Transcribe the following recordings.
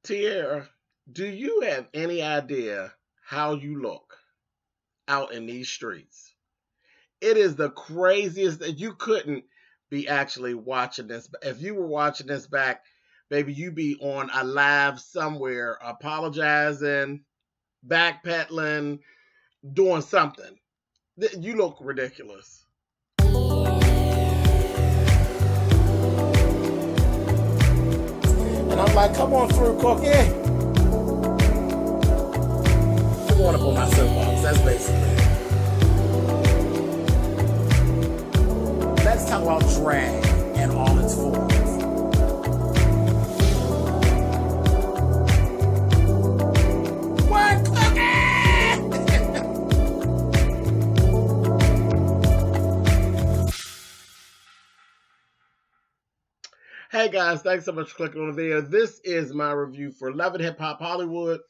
Tierra, do you have any idea how you look out in these streets? It is the craziest that you couldn't be actually watching this. If you were watching this back, maybe you be on a live somewhere apologizing, backpedaling, doing something. You look ridiculous. And I'm like, come on through, Cookie. I'm going up on my soapbox. That's basically it. Let's talk about drag in all its forms. What, Cookie? Hey guys, thanks so much for clicking on the video. This is my review for Love and Hip Hop Hollywood,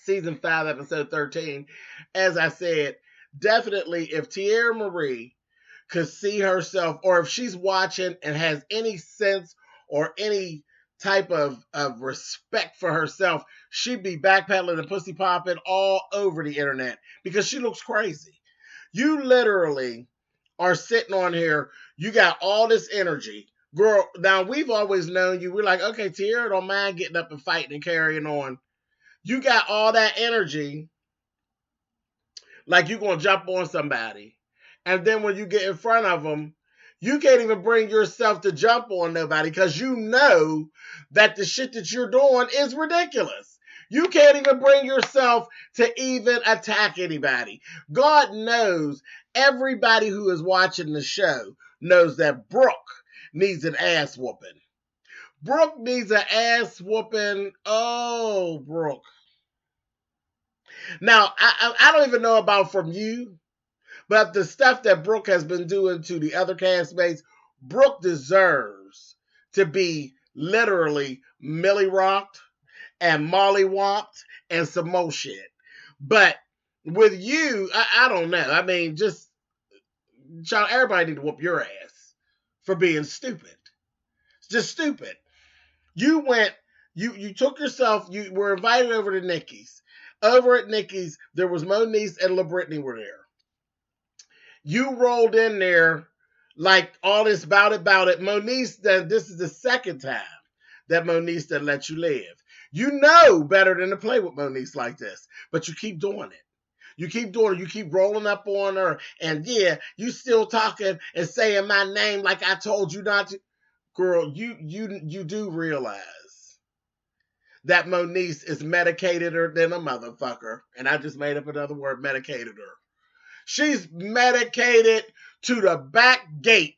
Season 5, Episode 13. As I said, definitely if Tierra Marie could see herself, or if she's watching and has any sense or any type of respect for herself, she'd be backpedaling and pussy popping all over the internet because she looks crazy. You literally are sitting on here, you got all this energy. Girl, now we've always known you. We're like, okay, Tierra don't mind getting up and fighting and carrying on. You got all that energy like you're going to jump on somebody. And then when you get in front of them, you can't even bring yourself to jump on nobody because you know that the shit that you're doing is ridiculous. You can't even bring yourself to even attack anybody. God knows everybody who is watching the show knows that Brooke needs an ass whooping. Brooke needs an ass whooping. Oh, Brooke. Now, I don't even know about from you, but the stuff that Brooke has been doing to the other castmates, Brooke deserves to be literally Millie rocked and Molly whopped and some more shit. But with you, I don't know. I mean, just, child, everybody need to whoop your ass for being stupid. It's just stupid. You went, you took yourself, you were invited over to Nikki's. Over at Nikki's, there was Moniece and LaBrittany were there. You rolled in there like all this bout it. Moniece, this is the second time that Moniece done let you live. You know better than to play with Moniece like this, but you keep doing it. You keep doing it. You keep rolling up on her, and yeah, you still talking and saying my name like I told you not to. Girl, you do realize that Moniece is medicateder than a motherfucker, and I just made up another word, medicated her. She's medicated to the back gate,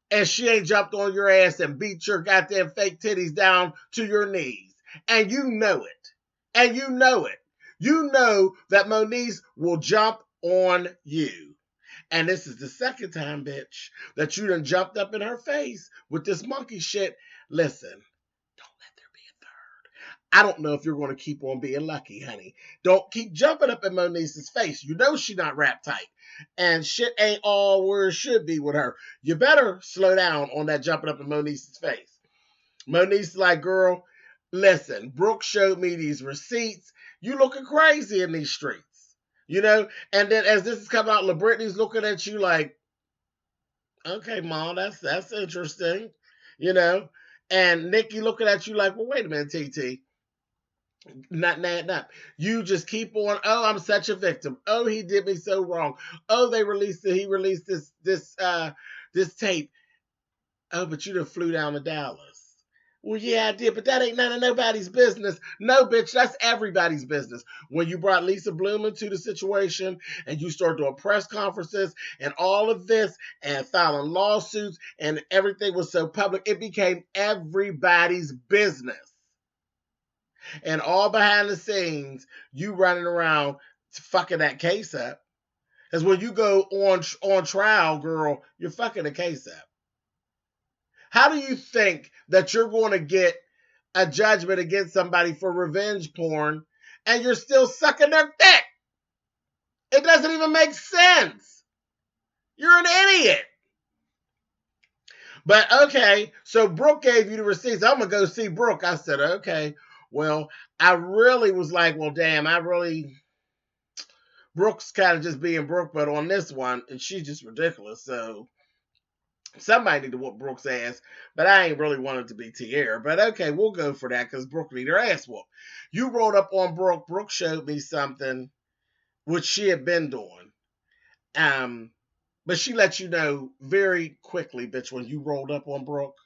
and she ain't jumped on your ass and beat your goddamn fake titties down to your knees. And you know it. And you know it. You know that Moniece will jump on you. And this is the second time, bitch, that you done jumped up in her face with this monkey shit. Listen, don't let there be a third. I don't know if you're going to keep on being lucky, honey. Don't keep jumping up in Moniece's face. You know she not wrapped tight. And shit ain't all where it should be with her. You better slow down on that jumping up in Moniece's face. Moniece's like, girl, listen, Brooke showed me these receipts. You looking crazy in these streets. You know? And then as this is coming out, LaBrittany's looking at you like, okay, Mom, that's interesting. You know? And Nikki looking at you like, well, wait a minute, TT. Not. You just keep on. Oh, I'm such a victim. Oh, he did me so wrong. Oh, he released this tape. Oh, but you done flew down to Dallas. Well, yeah, I did, but that ain't none of nobody's business. No, bitch, that's everybody's business. When you brought Lisa Bloom into the situation and you started doing press conferences and all of this and filing lawsuits and everything was so public, it became everybody's business. And all behind the scenes, you running around fucking that case up. Because when you go on trial, girl, you're fucking the case up. How do you think that you're going to get a judgment against somebody for revenge porn and you're still sucking their dick? It doesn't even make sense. You're an idiot. But okay, so Brooke gave you the receipts. I'm going to go see Brooke. I said, okay, Well, I really was like, well, damn, Brooke's kind of just being Brooke, but on this one, and she's just ridiculous. So somebody need to whoop Brooke's ass, but I ain't really wanted to be Tierra. But okay, we'll go for that because Brooke need her ass whooped. You rolled up on Brooke. Brooke showed me something which she had been doing. Um, but she let you know very quickly, bitch, when you rolled up on Brooke,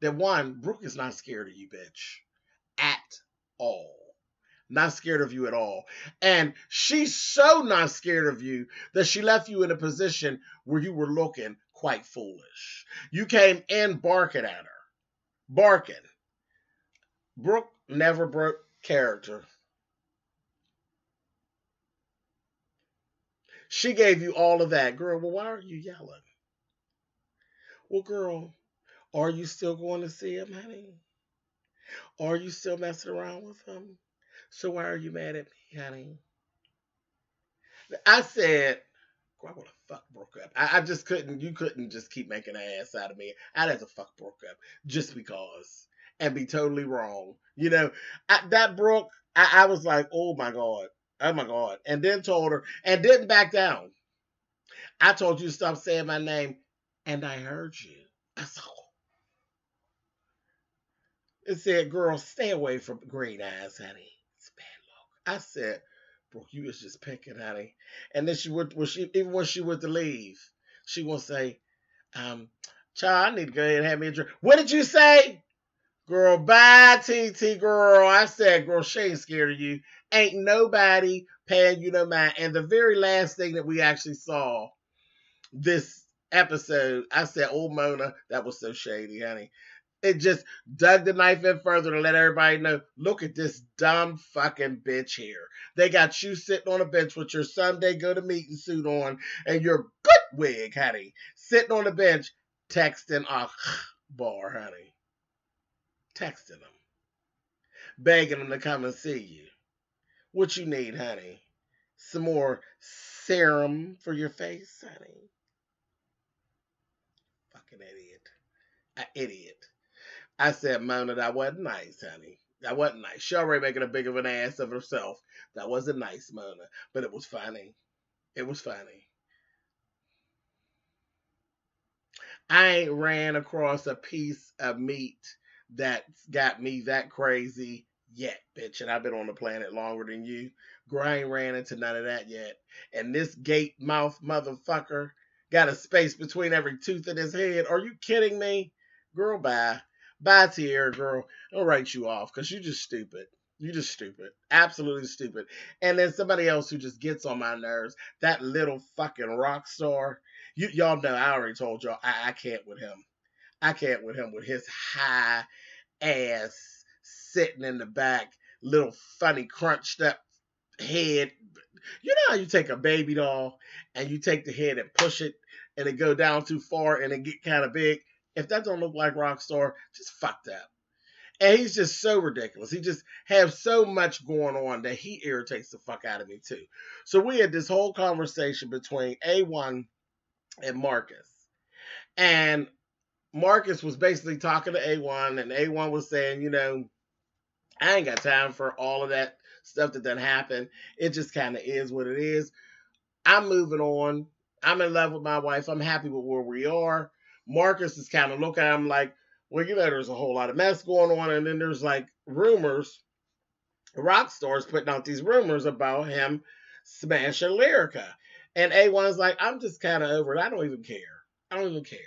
that one, Brooke is not scared of you, bitch, at all. Not scared of you at all. And she's so not scared of you that she left you in a position where you were looking quite foolish. You came in barking at her. Barking. Brooke never broke character. She gave you all of that. Girl, well, why are you yelling? Well, girl, are you still going to see him, honey? Are you still messing around with him? So why are you mad at me, honey? I said, I would have fuck broke up. I just couldn't. You couldn't just keep making an ass out of me. I'd have to fuck broke up just because and be totally wrong. That Brooke. I was like, oh my god, and then told her and didn't back down. I told you to stop saying my name, and I heard you. I saw. It said, "Girl, stay away from green eyes, honey. It's bad luck." I said, "Brooke, you was just picking, honey." And then she would, when she went to leave, she gonna say, child, I need to go ahead and have me a drink. What did you say? Girl, bye, TT, girl. I said, girl, she ain't scared of you. Ain't nobody paying you no mind. And the very last thing that we actually saw this episode, I said, oh, Mona, that was so shady, honey. It just dug the knife in further to let everybody know, look at this dumb fucking bitch here. They got you sitting on a bench with your Sunday go to meeting suit on and your good wig, honey, sitting on the bench texting a bar, honey. Texting them. Begging them to come and see you. What you need, honey? Some more serum for your face, honey? Fucking idiot. An idiot. I said, Mona, that wasn't nice, honey. That wasn't nice. She already making a big of an ass of herself. That wasn't nice, Mona. But it was funny. It was funny. I ain't ran across a piece of meat that got me that crazy yet, bitch. And I've been on the planet longer than you. Girl, I ain't ran into none of that yet. And this gate mouth motherfucker got a space between every tooth in his head. Are you kidding me? Girl, bye. Bye, Tierra, girl. I'll write you off because you're just stupid. You're just stupid. Absolutely stupid. And then somebody else who just gets on my nerves, that little fucking rock star. Y'all know, I already told y'all, I can't with him. I can't with him with his high ass sitting in the back, little funny crunched up head. You know how you take a baby doll and you take the head and push it and it go down too far and it get kind of big? If that don't look like Rockstar, just fuck that. And he's just so ridiculous. He just has so much going on that he irritates the fuck out of me too. So we had this whole conversation between A1 and Marcus. And Marcus was basically talking to A1, and A1 was saying, I ain't got time for all of that stuff that happened. It just kind of is what it is. I'm moving on. I'm in love with my wife. I'm happy with where we are. Marcus is kind of looking at him like, well, there's a whole lot of mess going on. And then there's like rumors, rock stars putting out these rumors about him smashing Lyrica. And A1's like, I'm just kind of over it. I don't even care. I don't even care.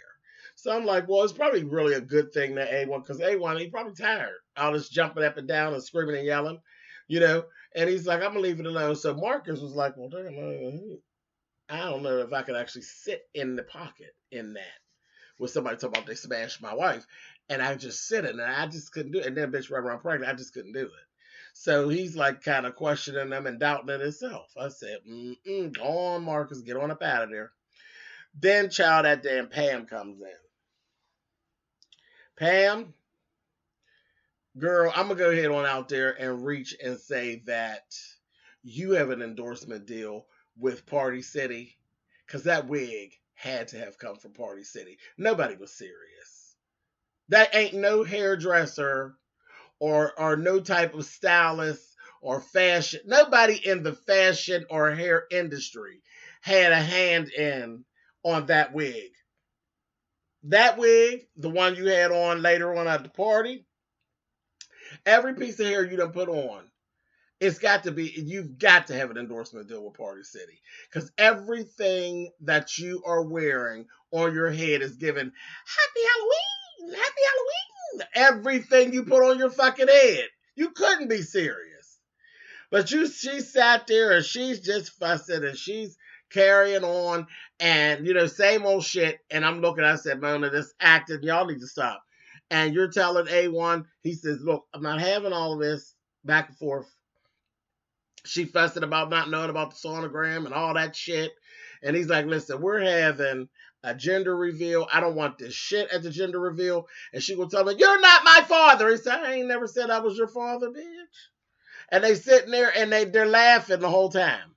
So I'm like, well, it's probably really a good thing that A1, because A1, he's probably tired. All this jumping up and down and screaming and yelling, And he's like, I'm going to leave it alone. So Marcus was like, well, damn, I don't know if I could actually sit in the pocket in that. With somebody talking about they smashed my wife. And I just sit in there. I just couldn't do it. And then bitch right around pregnant. I just couldn't do it. So he's like kind of questioning them and doubting it himself. I said, go on, Marcus, get on up out of there. Then, child, that damn Pam comes in. Pam, girl, I'm going to go ahead on out there and reach and say that you have an endorsement deal with Party City, because that wig had to have come from Party City. Nobody was serious. That ain't no hairdresser or no type of stylist or fashion. Nobody in the fashion or hair industry had a hand in on that wig. That wig, the one you had on later on at the party, every piece of hair you done put on, it's got to be, you've got to have an endorsement deal with Party City. Because everything that you are wearing on your head is given Happy Halloween! Happy Halloween! Everything you put on your fucking head. You couldn't be serious. But she sat there and she's just fussing and she's carrying on and, same old shit. And I'm looking, I said, Mona, this acting, y'all need to stop. And you're telling A1, he says, look, I'm not having all of this back and forth. She fussing about not knowing about the sonogram and all that shit. And he's like, listen, we're having a gender reveal. I don't want this shit at the gender reveal. And she will tell me, you're not my father. He said, I ain't never said I was your father, bitch. And they sitting there and they're laughing the whole time.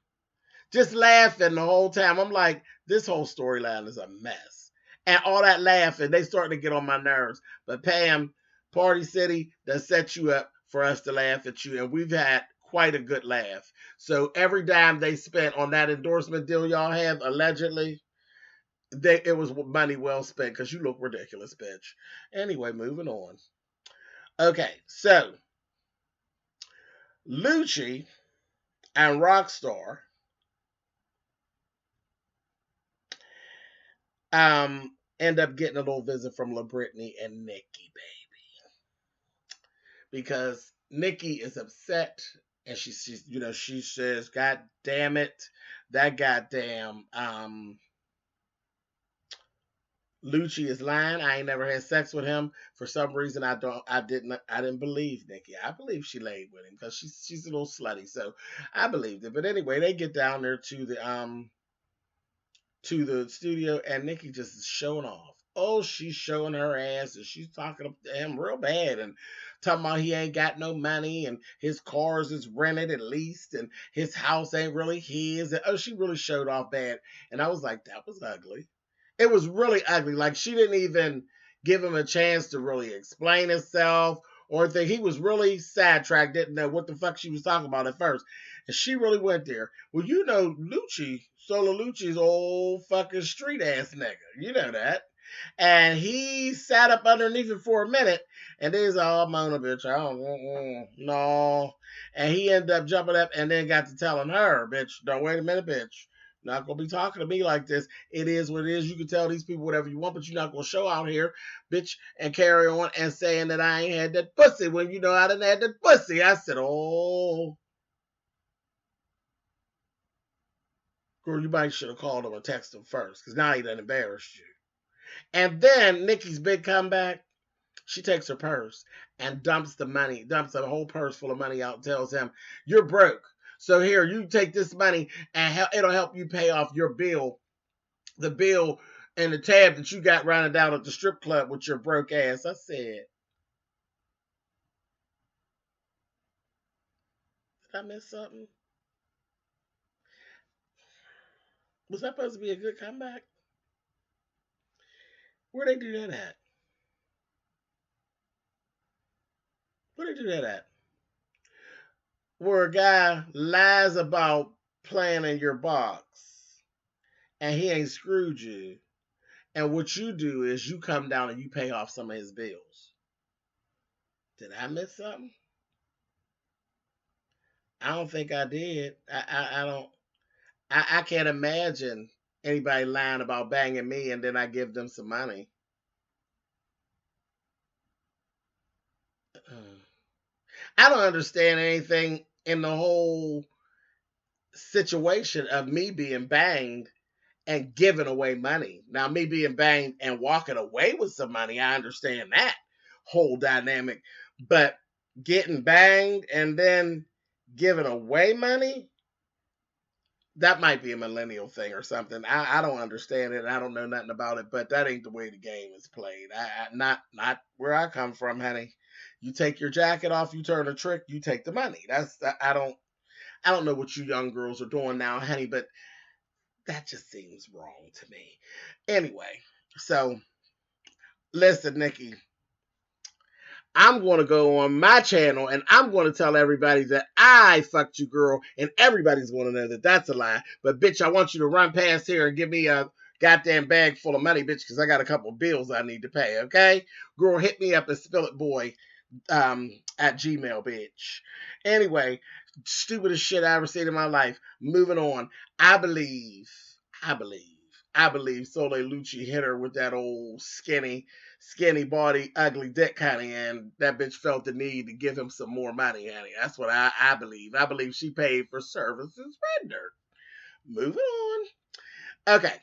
Just laughing the whole time. I'm like, this whole storyline is a mess. And all that laughing, they starting to get on my nerves. But Pam, Party City, that set you up for us to laugh at you. And we've had quite a good laugh. So every dime they spent on that endorsement deal y'all have, allegedly, it was money well spent because you look ridiculous, bitch. Anyway, moving on. Okay, so Lucci and Rockstar end up getting a little visit from LaBrittany and Nikki, baby, because Nikki is upset and she says, God damn it, that goddamn Lucci is lying. I ain't never had sex with him. For some reason, I didn't believe Nikki. I believe she laid with him because she's a little slutty, so I believed it. But anyway, they get down there to the studio, and Nikki just is showing off. Oh, she's showing her ass, and she's talking to him real bad, and talking about he ain't got no money, and his cars is rented at least, and his house ain't really his. And, oh, she really showed off bad, and I was like, that was ugly. It was really ugly. Like she didn't even give him a chance to really explain himself or think. He was really sidetracked, didn't know what the fuck she was talking about at first. And she really went there. Well, Lucci, Solo Lucci's old fucking street ass nigga. You know that. And he sat up underneath it for a minute, and then he's all, Mona, bitch, I don't, no. And he ended up jumping up and then got to telling her, bitch, don't wait a minute, bitch. Not gonna be talking to me like this. It is what it is. You can tell these people whatever you want, but you're not gonna show out here, bitch, and carry on and saying that I ain't had that pussy when you know I didn't have that pussy. I said, oh, girl, you might should have called him or texted him first, because now he done embarrassed you. And then Nikki's big comeback. She takes her purse and dumps a whole purse full of money out and tells him, you're broke. So here, you take this money and it'll help you pay off your bill, the bill and the tab that you got running down at the strip club with your broke ass. I said, did I miss something? Was that supposed to be a good comeback? Where'd they do that at? Where'd they do that at? Where a guy lies about playing in your box and he ain't screwed you. And what you do is you come down and you pay off some of his bills. Did I miss something? I don't think I did. I don't. I can't imagine anybody lying about banging me and then I give them some money. I don't understand anything in the whole situation of me being banged and giving away money. Now, me being banged and walking away with some money, I understand that whole dynamic. But getting banged and then giving away money, that might be a millennial thing or something. I don't understand it. I don't know nothing about it, but that ain't the way the game is played. Not where I come from, honey. You take your jacket off, you turn a trick, you take the money. I don't know what you young girls are doing now, honey, but that just seems wrong to me. Anyway, so listen, Nikki, I'm going to go on my channel and I'm going to tell everybody that I fucked you, girl, and everybody's going to know that that's a lie. But bitch, I want you to run past here and give me a goddamn bag full of money, bitch, because I got a couple of bills I need to pay, okay? Girl, hit me up at spillitboy at Gmail, bitch. Anyway, stupidest shit I ever seen in my life. Moving on. I believe, I believe, I believe Sole Lucci hit her with that old skinny body, ugly dick, honey, and that bitch felt the need to give him some more money, honey. That's what I believe. I believe she paid for services rendered. Moving on. Okay.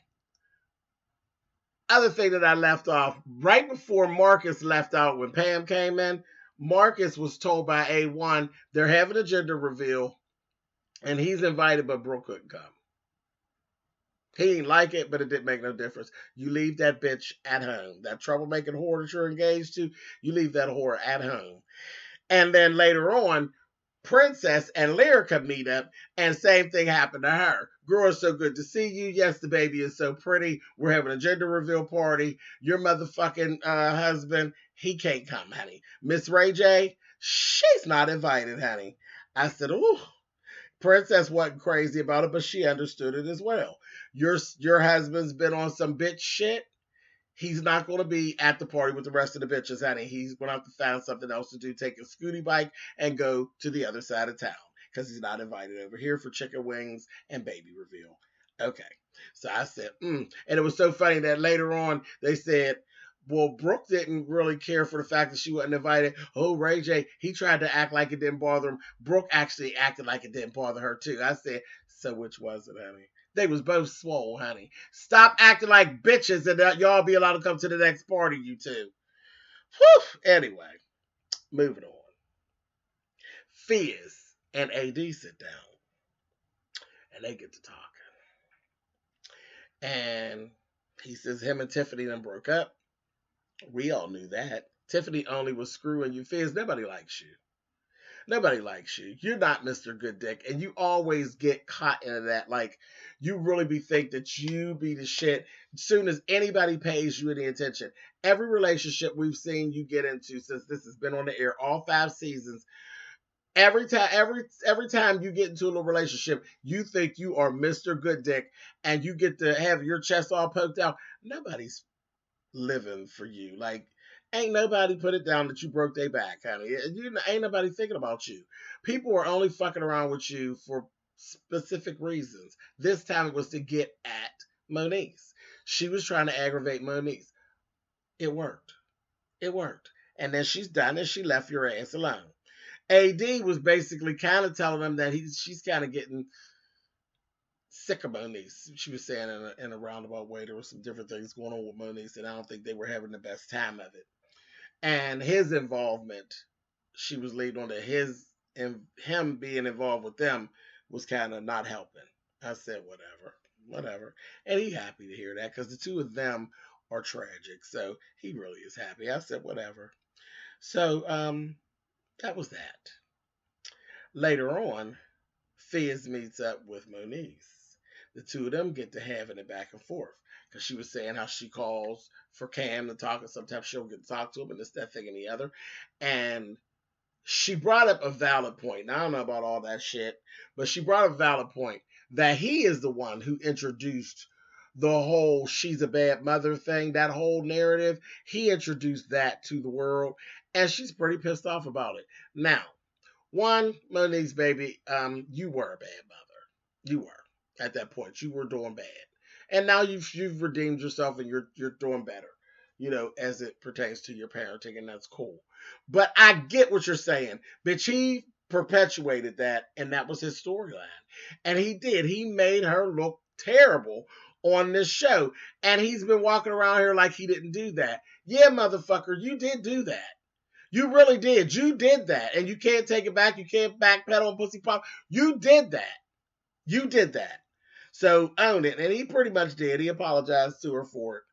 Other thing that I left off, right before Marcus left out when Pam came in, Marcus was told by A1 they're having a gender reveal and he's invited, but Brooke couldn't come. He didn't like it, but it didn't make no difference. You leave that bitch at home. That troublemaking whore that you're engaged to, you leave that whore at home. And then later on, Princess and Lyrica meet up, and same thing happened to her. Girl, it's so good to see you. Yes, the baby is so pretty. We're having a gender reveal party. Your motherfucking husband, he can't come, honey. Miss Ray J, she's not invited, honey. I said, ooh. Princess wasn't crazy about it, but she understood it as well. Your husband's been on some bitch shit. He's not going to be at the party with the rest of the bitches, honey. He's going to have to find something else to do, take a scooty bike and go to the other side of town because he's not invited over here for chicken wings and baby reveal. Okay. So I said, And it was so funny that later on they said, well, Brooke didn't really care for the fact that she wasn't invited. Oh, Ray J, he tried to act like it didn't bother him. Brooke actually acted like it didn't bother her, too. I said, so which was it, honey? They was both swole, honey. Stop acting like bitches and y'all be allowed to come to the next party, you two. Whew. Anyway, moving on. Fizz and AD sit down and they get to talking. And he says him and Tiffany done broke up. We all knew that. Tiffany only was screwing you. Fizz, nobody likes you. Nobody likes you. You're not Mr. Good Dick. And you always get caught into that. Like, you really think that you be the shit as soon as anybody pays you any attention. Every relationship we've seen you get into since this has been on the air, all 5 seasons, every time you get into a little relationship, you think you are Mr. Good Dick and you get to have your chest all poked out. Nobody's living for you. Like, ain't nobody put it down that you broke their back, honey. Ain't nobody thinking about you. People are only fucking around with you for specific reasons. This time it was to get at Moniece. She was trying to aggravate Moniece. It worked. It worked. And then she's done and she left your ass alone. AD was basically kind of telling him that she's kind of getting sick of Moniece. She was saying in a roundabout way there were some different things going on with Moniece, and I don't think they were having the best time of it. And his involvement, she was leading on to him being involved with them was kind of not helping. I said, whatever. And he happy to hear that because the two of them are tragic. So he really is happy. I said, whatever. So that was that. Later on, Fizz meets up with Moniece. The two of them get to having it back and forth because she was saying how she calls for Cam to talk, and sometimes she'll get to talk to him, and this, that, thing, and the other. And she brought up a valid point. Now, I don't know about all that shit, but she brought up a valid point that he is the one who introduced the whole she's a bad mother thing, that whole narrative. He introduced that to the world, and she's pretty pissed off about it. Now, one, Moniece, baby, you were a bad mother. You were. At that point, you were doing bad, and now you've redeemed yourself, and you're doing better, as it pertains to your parenting, and that's cool. But I get what you're saying, bitch. He perpetuated that, and that was his storyline, and he did. He made her look terrible on this show, and he's been walking around here like he didn't do that. Yeah, motherfucker, you did do that. You really did. You did that, and you can't take it back. You can't backpedal on pussy pop. You did that. You did that. So own it. And he pretty much did. He apologized to her for it.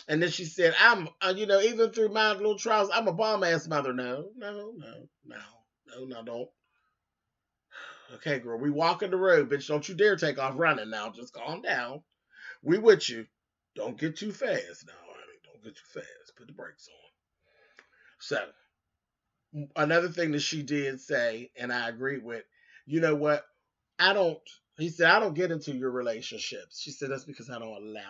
And then she said, I'm, even through my little trials, I'm a bomb-ass mother. No, don't. Okay, girl, we walking the road, bitch. Don't you dare take off running now. Just calm down. We with you. Don't get too fast now, honey. Don't get too fast. Put the brakes on. So, Another thing that she did say, and I agreed with, you know what? I don't, he said, I don't get into your relationships. She said, that's because I don't allow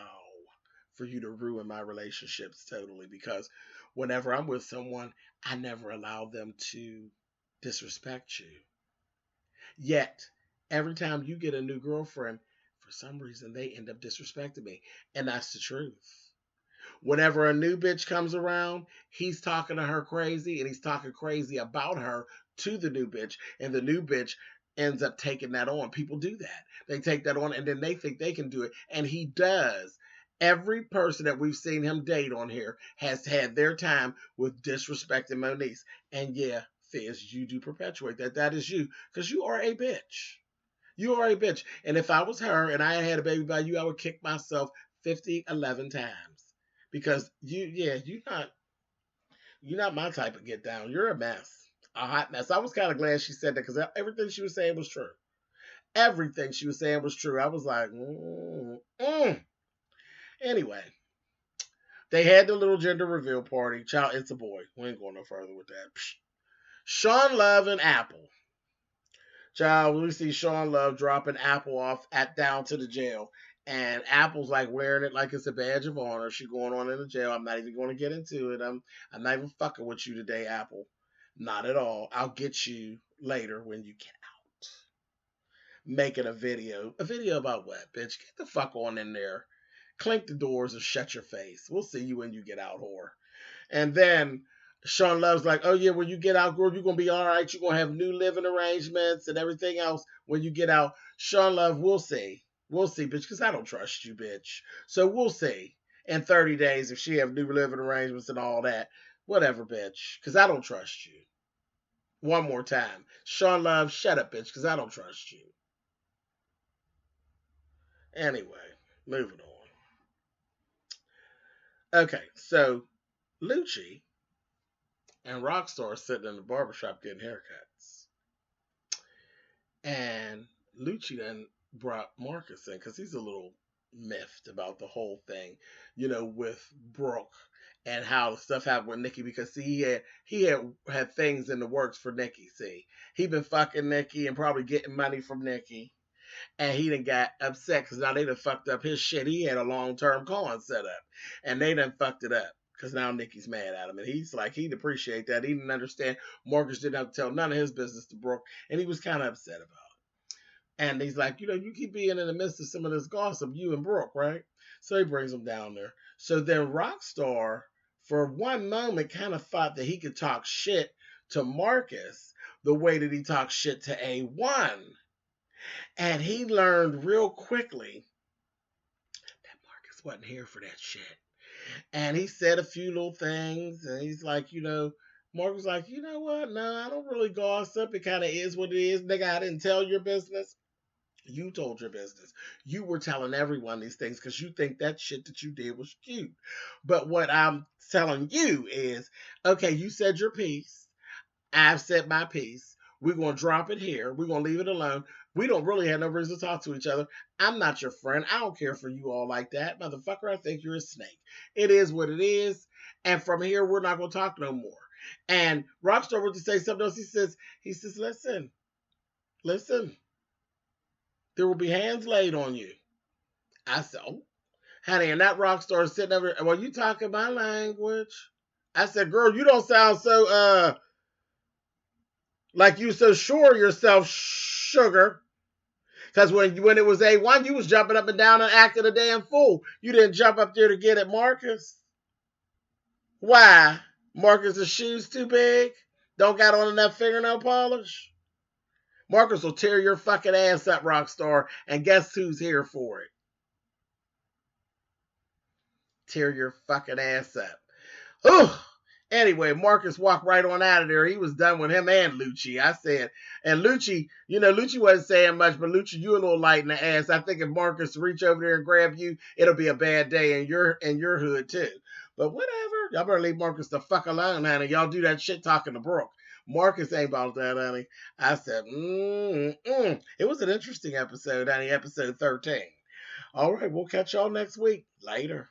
for you to ruin my relationships totally. Because whenever I'm with someone, I never allow them to disrespect you. Yet, every time you get a new girlfriend, for some reason, they end up disrespecting me. And that's the truth. Whenever a new bitch comes around, he's talking to her crazy and he's talking crazy about her to the new bitch. And the new bitch ends up taking that on. People do that. They take that on and then they think they can do it. And he does. Every person that we've seen him date on here has had their time with disrespecting Moniece. And yeah, Fizz, you do perpetuate that. That is you. Because you are a bitch. You are a bitch. And if I was her and I had a baby by you, I would kick myself 11 times. Because you're not my type of get down. You're a mess. A hot mess. I was kind of glad she said that because everything she was saying was true. Everything she was saying was true. I was like, Anyway, they had the little gender reveal party. Child, it's a boy. We ain't going no further with that. Psh. Sean Love and Apple. Child, we see Sean Love dropping Apple off at down to the jail. And Apple's like wearing it like it's a badge of honor. She going on in the jail. I'm not even going to get into it. I'm not even fucking with you today, Apple. Not at all. I'll get you later when you get out. Making a video. A video about what, bitch? Get the fuck on in there. Clink the doors and shut your face. We'll see you when you get out, whore. And then Sean Love's like, oh yeah, when you get out, girl, you're going to be all right. You're going to have new living arrangements and everything else when you get out. Sean Love, we'll see. We'll see, bitch, because I don't trust you, bitch. So we'll see in 30 days if she have new living arrangements and all that. Whatever, bitch, because I don't trust you. One more time. Sean Love, shut up, bitch, because I don't trust you. Anyway, moving on. Okay, so Lucci and Rockstar sitting in the barbershop getting haircuts. And Lucci then brought Marcus in because he's a little miffed about the whole thing, with Brooke and how the stuff happened with Nikki because see, he had things in the works for Nikki. See, he been fucking Nikki and probably getting money from Nikki. And he done got upset because now they done fucked up his shit. He had a long-term con set up. And they done fucked it up. Because now Nikki's mad at him. And he's like, he'd appreciate that. He didn't understand. Marcus didn't have to tell none of his business to Brooke. And he was kind of upset about it. And he's like, you keep being in the midst of some of this gossip, you and Brooke, right? So he brings him down there. So then Rockstar, for one moment, kind of thought that he could talk shit to Marcus the way that he talked shit to A1. And he learned real quickly that Marcus wasn't here for that shit. And he said a few little things, and he's like, Marcus was like, you know what? No, I don't really gossip. It kind of is what it is. Nigga, I didn't tell your business. You told your business. You were telling everyone these things because you think that shit that you did was cute. But what I'm telling you is, okay, you said your piece. I've said my piece. We're going to drop it here. We're going to leave it alone. We don't really have no reason to talk to each other. I'm not your friend. I don't care for you all like that. Motherfucker, I think you're a snake. It is what it is. And from here, we're not going to talk no more. And Rockstar went to say something else. He says, listen. There will be hands laid on you. I said, oh, honey, and that Rockstar is sitting over, well, you talking my language. I said, girl, you don't sound so, like you so sure of yourself, sugar. Because when it was A1, you was jumping up and down and acting a damn fool. You didn't jump up there to get at Marcus. Why? Marcus's shoes too big? Don't got on enough fingernail polish? Marcus will tear your fucking ass up, Rockstar, and guess who's here for it? Tear your fucking ass up. Ugh. Anyway, Marcus walked right on out of there. He was done with him and Lucci. I said, and Lucci, Lucci wasn't saying much, but Lucci, you a little light in the ass. I think if Marcus reach over there and grab you, it'll be a bad day in your hood too. But whatever. Y'all better leave Marcus the fuck alone, honey. Y'all do that shit talking to Brooke. Marcus ain't about that, honey. I said, It was an interesting episode, honey, episode 13. All right, we'll catch y'all next week. Later.